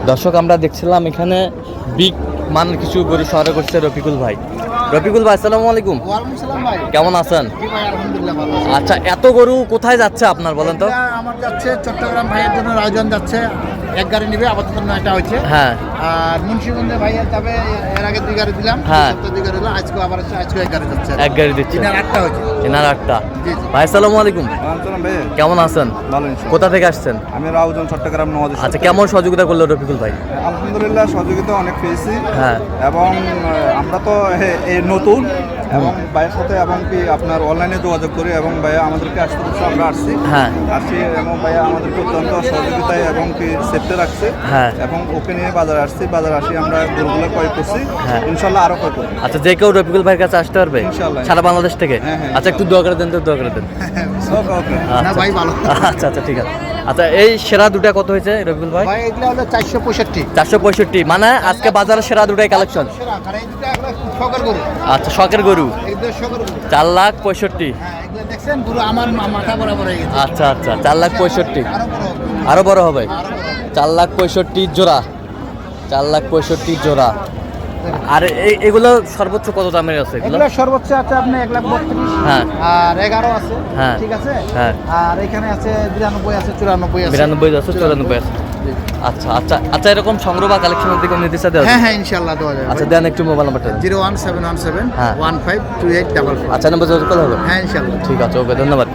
দর্শক আমরা দেখছিলাম এখানে বিগ মানের কিছু গরু শহরে করছে রফিকুল ভাই। রফিকুল ভাই আসসালামু আলাইকুম। ওয়ালাইকুম সালাম ভাই। কেমন আছেন? জি ভাই আলহামদুলিল্লাহ ভালো আছি। আচ্ছা, এত গরু কোথায় যাচ্ছে আপনার বলেন তো? এটা আমার যাচ্ছে চট্টগ্রাম ভাইয়ের জন্য রায়জন যাচ্ছে, এক গাড়ি নেবে আপাতত নয়টা হয়েছে। হ্যাঁ আর মুন্সিগঞ্জে ভাইয়ের যাবে, এর আগে 2 গাড়ি দিলাম, হ্যাঁ। 2 গাড়ি দিলাম, আজকে আবার হচ্ছে, আজকে এক গাড়ি যাচ্ছে। এক গাড়ি দিচ্ছে, এনার 8টা হয়েছে। এনার একটা। জি জি। ভাই আসসালামু আলাইকুম। ভাই কেমন আছেন? ভালো ইনশাআল্লাহ। কোথা থেকে আসছেন? আমি রাউজান চট্টগ্রাম নওয়াজ। আচ্ছা, কেমন সহযোগিতা করলো রফিকুল ভাই? আলহামদুলিল্লাহ সহযোগিতা অনেক পেয়েছি। হ্যাঁ। এবং আমরা তো এই নতুন এবং ভাইয়ের সাথে এবং কি আপনার অনলাইনে যোগাযোগ করি এবং ভাইয়া আমাদেরকে আসতে বলছে, আমরা আসছি। হ্যাঁ। আসছি এবং ভাইয়া আমাদেরকে অত্যন্ত সহযোগিতায় এবং কি সেফটি রাখছে। হ্যাঁ। এবং ওকে নিয়ে বাজারে আসছি, বাজারে আসি আমরা গরুগুলো ক্রয় করছি। হ্যাঁ। ইনশাল্লাহ আরো ক্রয় করবো। আচ্ছা, যে কেউ রফিকুল ভাইয়ের কাছে আসতে পারবে ইনশাআল্লাহ। সারা বাংলাদেশ থেকে? হ্যাঁ, হ্যাঁ। আচ্ছা, একটু দোয়া করে দেন তো, দোয়া করে দেন। ওকে ওকে। না ভাই ভালো। আচ্ছা আচ্ছা, ঠিক আছে। আচ্ছা, এই সেরা দুটা কত হয়েছে রফিকুল ভাই? ভাই এগুলো হলো 465। 465, মানে আজকে বাজারে সেরা দুটাই কালেকশন। সেরা, আর এই দুটো একবার শখের গরু। আচ্ছা, শখের গরু এগুলো শখের গরু। 4,65,000। হ্যাঁ, এগুলো দেখছেন গরু আমার মাথা বরাবর হয়ে গেছে। আচ্ছা আচ্ছা, 4,65,000। আরো বড় আরো বড় হবে। হবে। আরো বড় হবে। 4,65,000 জোড়া, 4,65,000 জোড়া। আর এগুলো সর্বোচ্চ কত দামের আছে এগুলো? এগুলো সর্বোচ্চ আছে আপনি 1,32,000। হ্যাঁ। আর 11 আছে। হ্যাঁ। ঠিক আছে। হ্যাঁ। আর এখানে আছে 92 আছে, 94 আছে। 92 আছে, 94 আছে। আচ্ছা আচ্ছা আচ্ছা, এরকম সংগ্রহ বা কালেকশনের দিকে নির্দেশ দেওয়া হ্যাঁ যাবে? হ্যাঁ ইনশাআল্লাহ দেওয়া যাবে। আচ্ছা, দেন একটু মোবাইল নাম্বারটা। 01717 হ্যাঁ। 152844। আচ্ছা, নাম্বার যোগাযোগ করলে হবে? হ্যাঁ ইনশাআল্লাহ। ঠিক আছে, ওকে, ধন্যবাদ।